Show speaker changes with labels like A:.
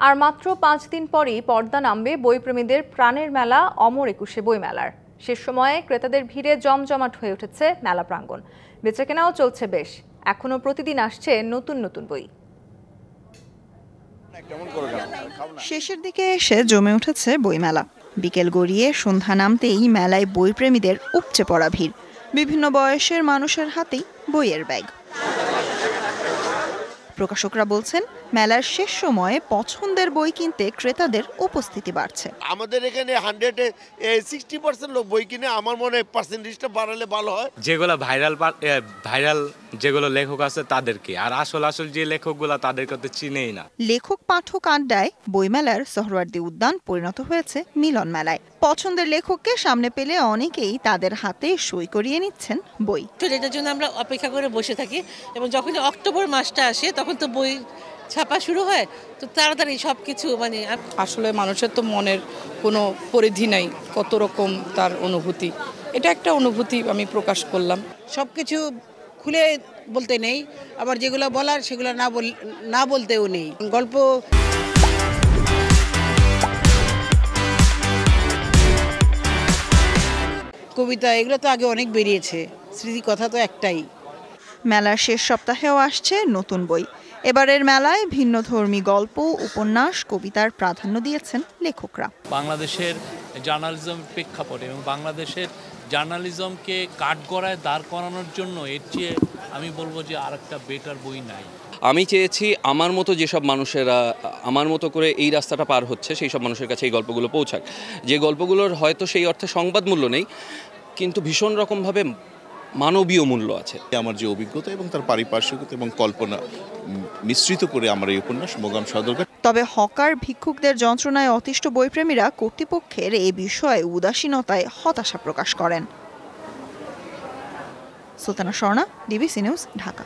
A: আর মাত্র 5 দিন পরই পর্দা নামবে বইপ্রেমীদের প্রাণের মেলা অমর একুশে বইমেলার। শেষ সময়ে ক্রেতাদের ভিড়ে জমজমাট হয়ে উঠেছে মেলা প্রাঙ্গণ। বেচাকেনাও চলছে বেশ। এখনো প্রতিদিন আসছে নতুন নতুন বই।
B: শেষের দিকে এসে জমে উঠেছে বইমেলা। বিকেল গড়িয়ে সন্ধ্যা নামতেই মেলায় বইপ্রেমীদের উপচে পড়া ভিড়। বিভিন্ন বয়সের মানুষের হাতেই বইয়ের ব্যাগ। প্রকাশকরা বলছেন, মেলার শেষ সময়ে পছন্দের বই কিনতে ক্রেতাদের উপস্থিতি বাড়ছে।
C: আমাদের এখানে 160% লোক বই কিনে। আমার মনে হয় পার্সেন্টেজটা বাড়ালে ভালো হয়।
D: যেগুলো ভাইরাল যেগুলো লেখক আছে তাদেরকে, আর আসল যে লেখকগুলো তাদেরকে তো চিনেই না।
B: লেখক পাঠক আড্ডায় বইমেলার সোহরাওয়ার্দী উদ্যান পরিণত হয়েছে মিলন মেলায়। পছন্দের লেখককে সামনে পেলে অনেকেই তাদের হাতে সই করিয়ে নিচ্ছেন বই।
E: এটার জন্য আমরা অপেক্ষা করে বসে থাকি এবং যখন অক্টোবর মাসটা আসে তখন তো বই ছাপা শুরু হয়, তো তাড়াতাড়ি সবকিছু
F: আসলে মানুষের তো মনের কোনো পরিধি নাই, কত রকম তার অনুভূতি। এটা একটা অনুভূতি আমি প্রকাশ করলাম।
G: সবকিছু খুলে বলতে নেই, আবার যেগুলো বলার সেগুলো না বলতেও নেই। গল্প, কবিতা এগুলো তো আগে অনেক বেরিয়েছে, স্মৃতি কথা তো একটাই।
B: মেলার শেষ সপ্তাহেও আসছে নতুন বই। এবারের মেলায় ভিন্নধর্মী গল্প, উপন্যাস, কবিতার প্রাধান্য দিয়েছেন লেখকরা।
H: বাংলাদেশের জার্নালিজম প্রেক্ষাপটে এবং বাংলাদেশের জার্নালিজমকে কাঠগড়ায় দাঁড় করানোর জন্য এর চেয়ে আমি বলবো যে আরেকটা বেটার বই নাই।
I: আমি চেয়েছি আমার মতো যেসব মানুষেরা আমার মতো করে এই রাস্তাটা পার হচ্ছে সেই সব মানুষের কাছে এই গল্পগুলো পৌঁছাক, যে গল্পগুলোর হয়তো সেই অর্থে সংবাদ মূল্য নেই, কিন্তু ভীষণ রকমভাবে মানবীয় মূল্য আছে।
J: আমার যে অভিজ্ঞতা এবং তার পারিপার্শ্বিকতা এবং কল্পনা মিশ্রিত করে আমার এই উপন্যাস মোগাম সদরঘাট।
B: তবে হকার ভিক্ষুকদের যন্ত্রণায় অতিষ্ঠ বইপ্রেমীরা কর্তৃপক্ষের এই বিষয়ে উদাসীনতায় হতাশা প্রকাশ করেন। Sultana Swarna, DBC news, Dhaka.